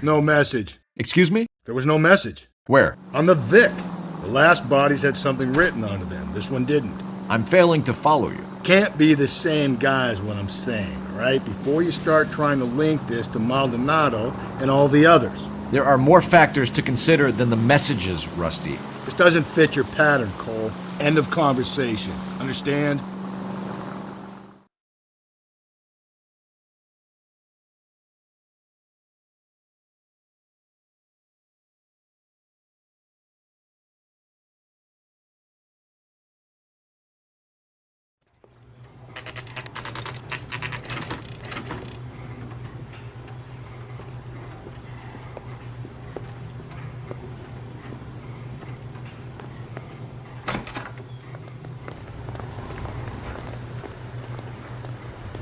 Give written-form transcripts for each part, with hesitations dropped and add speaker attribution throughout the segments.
Speaker 1: No message.
Speaker 2: Excuse me?
Speaker 1: There was no message.
Speaker 2: Where?
Speaker 1: On the Vic. The last bodies had something written onto them. This one didn't.
Speaker 2: I'm failing to follow you.
Speaker 1: Can't be the same guy is what I'm saying, all right? Before you start trying to link this to Maldonado and all the others.
Speaker 2: There are more factors to consider than the messages, Rusty.
Speaker 1: This doesn't fit your pattern, Cole. End of conversation. Understand?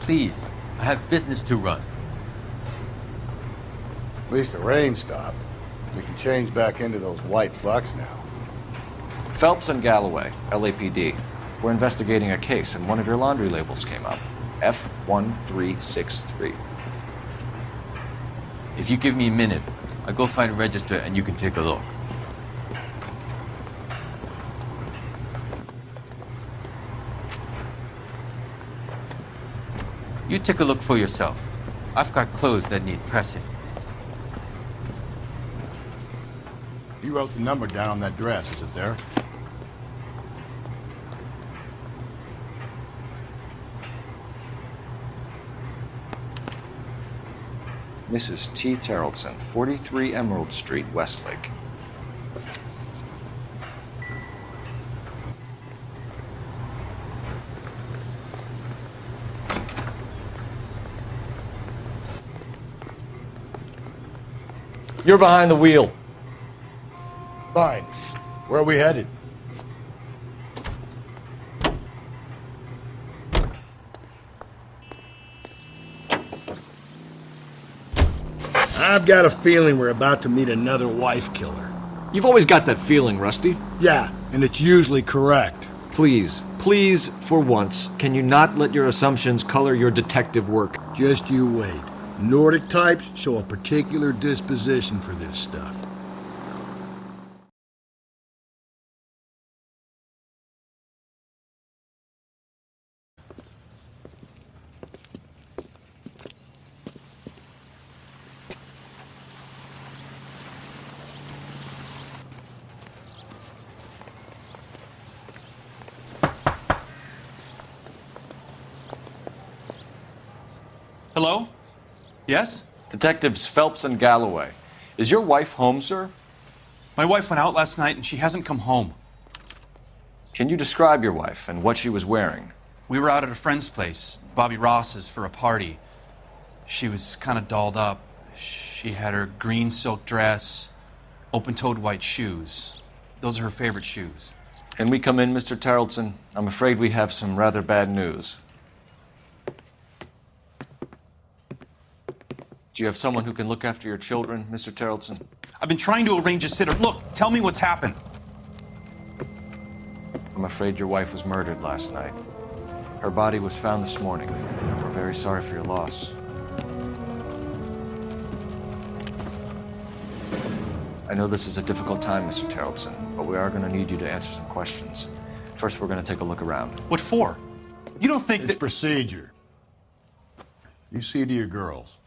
Speaker 3: Please, I have business to run.
Speaker 1: At least the rain stopped. We can change back into those white bucks now.
Speaker 2: Phelps and Galloway, LAPD. We're investigating a case, and one of your laundry labels came up. F1363.
Speaker 3: If you give me a minute, I'll go find a register and you can take a look. You take a look for yourself. I've got clothes that need pressing.
Speaker 1: You wrote the number down on that dress, is it there?
Speaker 2: Mrs. T. Terrellson, 43 Emerald Street, Westlake. You're behind the wheel.
Speaker 1: Fine. Where are we headed? I've got a feeling we're about to meet another wife killer.
Speaker 2: You've always got that feeling, Rusty.
Speaker 1: Yeah, and it's usually correct.
Speaker 2: Please, for once, can you not let your assumptions color your detective work?
Speaker 1: Just you wait. Nordic types show a particular disposition for this stuff.
Speaker 4: Hello? Yes?
Speaker 2: Detectives Phelps and Galloway. Is your wife home, sir?
Speaker 4: My wife went out last night and she hasn't come home.
Speaker 2: Can you describe your wife and what she was wearing?
Speaker 4: We were out at a friend's place, Bobby Ross's, for a party. She was kind of dolled up. She had her green silk dress, open-toed white shoes. Those are her favorite shoes.
Speaker 2: Can we come in, Mr. Terrellson? I'm afraid we have some rather bad news. Do you have someone who can look after your children, Mr. Terrellson?
Speaker 4: I've been trying to arrange a sitter. Look, tell me what's happened.
Speaker 2: I'm afraid your wife was murdered last night. Her body was found this morning. We're very sorry for your loss. I know this is a difficult time, Mr. Terrellson, but we are going to need you to answer some questions. First, we're going to take a look around.
Speaker 4: What for? You don't think
Speaker 1: It's
Speaker 4: that...
Speaker 1: procedure. You see to your girls.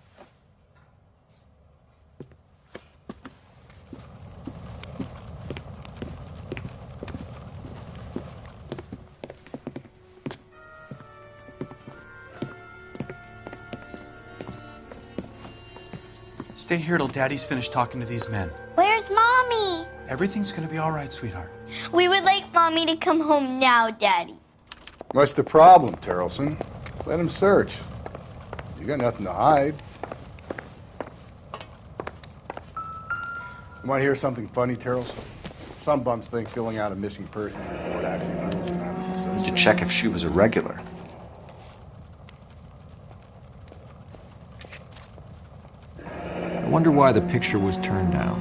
Speaker 4: Stay here till Daddy's finished talking to these men.
Speaker 5: Where's Mommy?
Speaker 4: Everything's gonna be all right, sweetheart.
Speaker 5: We would like Mommy to come home now, Daddy.
Speaker 1: What's the problem, Terrellson? Let him search. You got nothing to hide. You want to hear something funny, Terrellson? Some bums think filling out a missing persons report actually rules an honest association.
Speaker 2: To check if she was a regular. I wonder why the picture was turned down.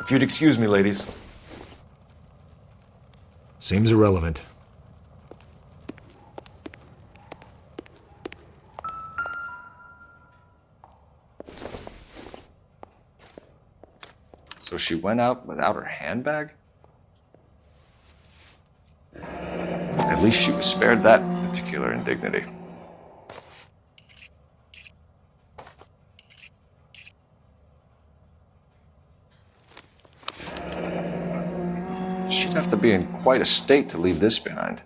Speaker 2: If you'd excuse me, ladies.
Speaker 1: Seems irrelevant.
Speaker 2: So she went out without her handbag? At least she was spared that particular indignity. She'd have to be in quite a state to leave this behind.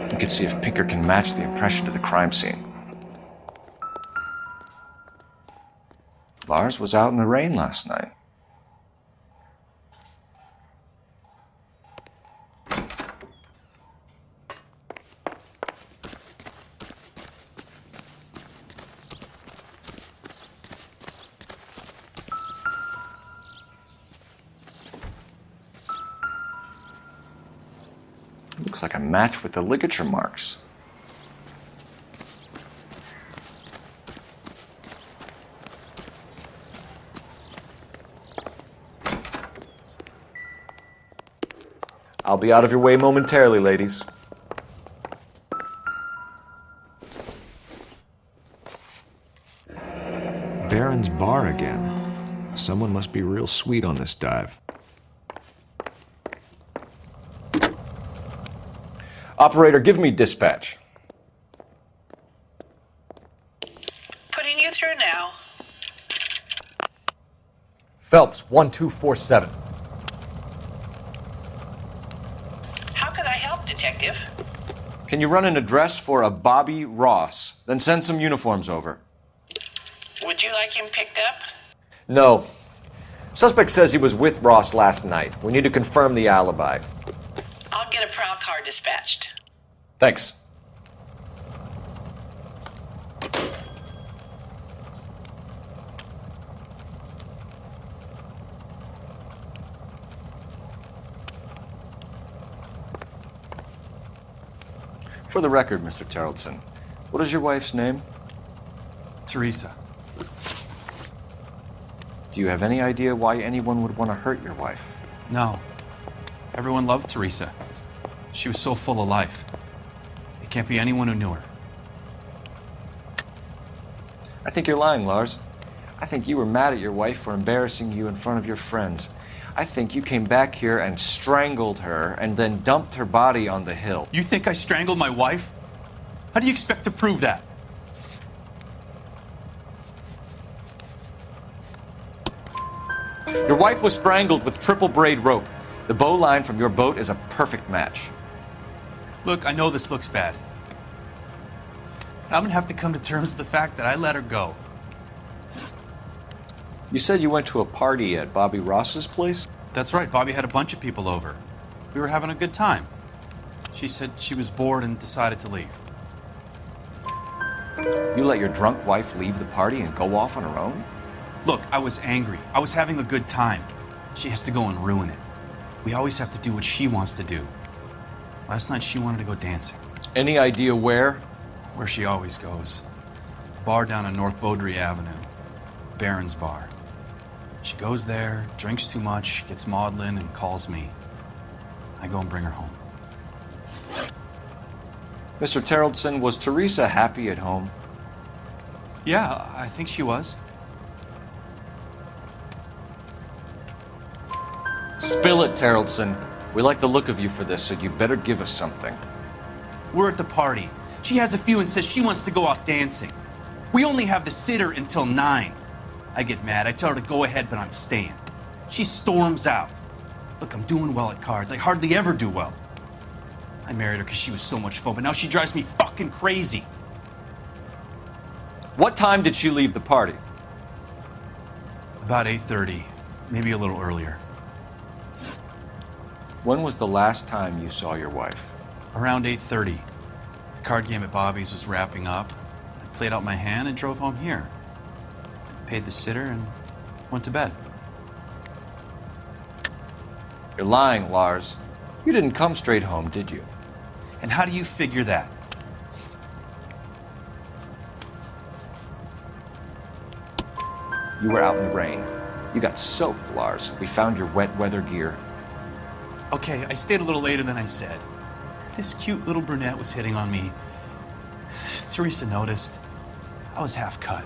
Speaker 2: We could see if Pinker can match the impression to the crime scene. Lars was out in the rain last night. Looks like a match with the ligature marks. I'll be out of your way momentarily, ladies.
Speaker 6: Baron's bar again. Someone must be real sweet on this dive.
Speaker 2: Operator, give me dispatch.
Speaker 7: Putting you through now.
Speaker 8: Phelps, 1247.
Speaker 7: How could I help, Detective?
Speaker 2: Can you run an address for a Bobby Ross? Then send some uniforms over.
Speaker 7: Would you like him picked up?
Speaker 2: No. Suspect says he was with Ross last night. We need to confirm the alibi.
Speaker 7: I'll get a prowl car dispatched.
Speaker 2: Thanks. For the record, Mr. Terrelson, what is your wife's name?
Speaker 4: Teresa.
Speaker 2: Do you have any idea why anyone would want to hurt your wife?
Speaker 4: No. Everyone loved Teresa. She was so full of life. It can't be anyone who knew her.
Speaker 2: I think you're lying, Lars. I think you were mad at your wife for embarrassing you in front of your friends. I think you came back here and strangled her and then dumped her body on the hill.
Speaker 4: You think I strangled my wife? How do you expect to prove that?
Speaker 2: Your wife was strangled with triple braid rope. The bow line from your boat is a perfect match.
Speaker 4: Look, I know this looks bad. I'm gonna have to come to terms with the fact that I let her go.
Speaker 2: You said you went to a party at Bobby Ross's place?
Speaker 4: That's right, Bobby had a bunch of people over. We were having a good time. She said she was bored and decided to leave.
Speaker 2: You let your drunk wife leave the party and go off on her own?
Speaker 4: Look, I was angry. I was having a good time. She has to go and ruin it. We always have to do what she wants to do. Last night she wanted to go dancing.
Speaker 2: Any idea where?
Speaker 4: Where she always goes. A bar down on North Beaudry Avenue. Baron's bar. She goes there, drinks too much, gets maudlin, and calls me. I go and bring her home.
Speaker 2: Mr. Terrelson, was Teresa happy at home?
Speaker 4: Yeah, I think she was.
Speaker 2: Spill it, Terrelson. We like the look of you for this, so you better give us something.
Speaker 4: We're at the party. She has a few and says she wants to go out dancing. We only have the sitter until 9. I get mad. I tell her to go ahead, but I'm staying. She storms out. Look, I'm doing well at cards. I hardly ever do well. I married her because she was so much fun, but now she drives me fucking crazy.
Speaker 2: What time did she leave the party?
Speaker 4: About 8:30, maybe a little earlier.
Speaker 2: When was the last time you saw your wife?
Speaker 4: Around 8:30. The card game at Bobby's was wrapping up. I played out my hand and drove home here. Paid the sitter and went to bed.
Speaker 2: You're lying, Lars. You didn't come straight home, did you?
Speaker 4: And how do you figure that?
Speaker 2: You were out in the rain. You got soaked, Lars. We found your wet weather gear.
Speaker 4: Okay, I stayed a little later than I said. This cute little brunette was hitting on me. Teresa noticed. I was half cut.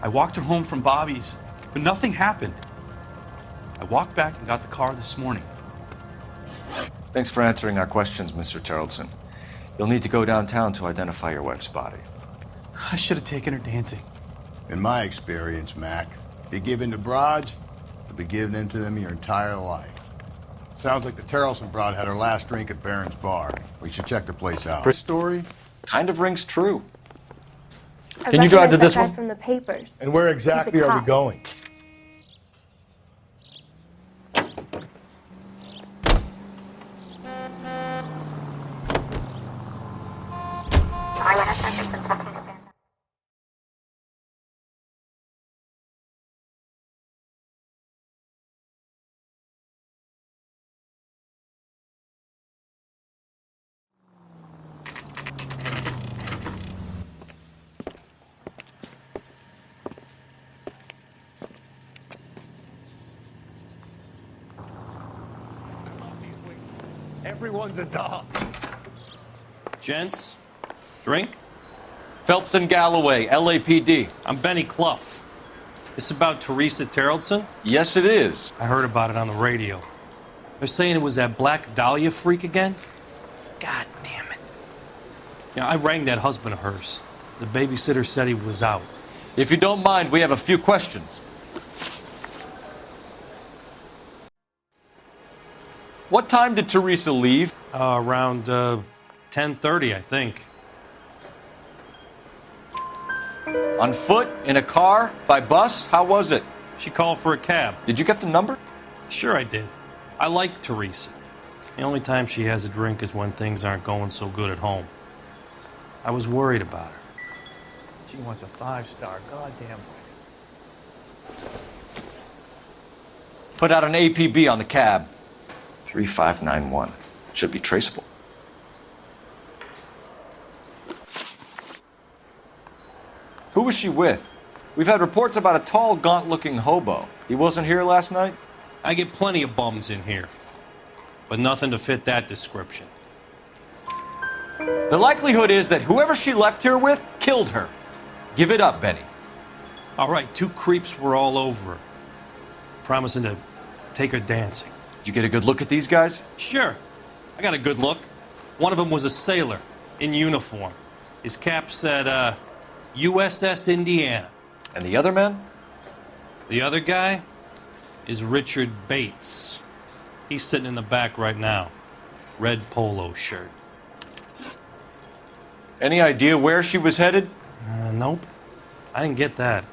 Speaker 4: I walked her home from Bobby's, but nothing happened. I walked back and got the car this morning.
Speaker 2: Thanks for answering our questions, Mr. Tarleton. You'll need to go downtown to identify your wife's body.
Speaker 4: I should have taken her dancing.
Speaker 1: In my experience, Mac, if you give in to broads, you'll be giving in to them your entire life. Sounds like the Tarleton broad had her last drink at Barron's Bar. We should check the place out. This story?
Speaker 2: Kind of rings true.
Speaker 9: Can you drive to this one?
Speaker 10: From the papers.
Speaker 1: And where exactly are we going?
Speaker 11: Everyone's a dog.
Speaker 12: Gents, drink?
Speaker 2: Phelps and Galloway, LAPD.
Speaker 12: I'm Benny Clough. This about Teresa Tarleton?
Speaker 2: Yes, it is.
Speaker 12: I heard about it on the radio. They're saying it was that Black Dahlia freak again? God damn it. Yeah, I rang that husband of hers. The babysitter said he was out.
Speaker 2: If you don't mind, we have a few questions. What time did Teresa leave?
Speaker 12: Around 10:30, I think.
Speaker 2: On foot? In a car? By bus? How was it?
Speaker 12: She called for a cab.
Speaker 2: Did you get the number?
Speaker 12: Sure I did. I like Teresa. The only time she has a drink is when things aren't going so good at home. I was worried about her.
Speaker 11: She wants a 5-star goddamn.
Speaker 2: Put out an APB on the cab. 3591. Should be traceable. Who was she with? We've had reports about a tall, gaunt-looking hobo. He wasn't here last night?
Speaker 12: I get plenty of bums in here, but nothing to fit that description.
Speaker 2: The likelihood is that whoever she left here with killed her. Give it up, Benny.
Speaker 12: All right, 2 creeps were all over her, promising to take her dancing.
Speaker 2: You get a good look at these guys?
Speaker 12: Sure. I got a good look. One of them was a sailor in uniform. His cap said, USS Indiana.
Speaker 2: And the other man?
Speaker 12: The other guy is Richard Bates. He's sitting in the back right now. Red polo shirt.
Speaker 2: Any idea where she was headed?
Speaker 12: Nope. I didn't get that.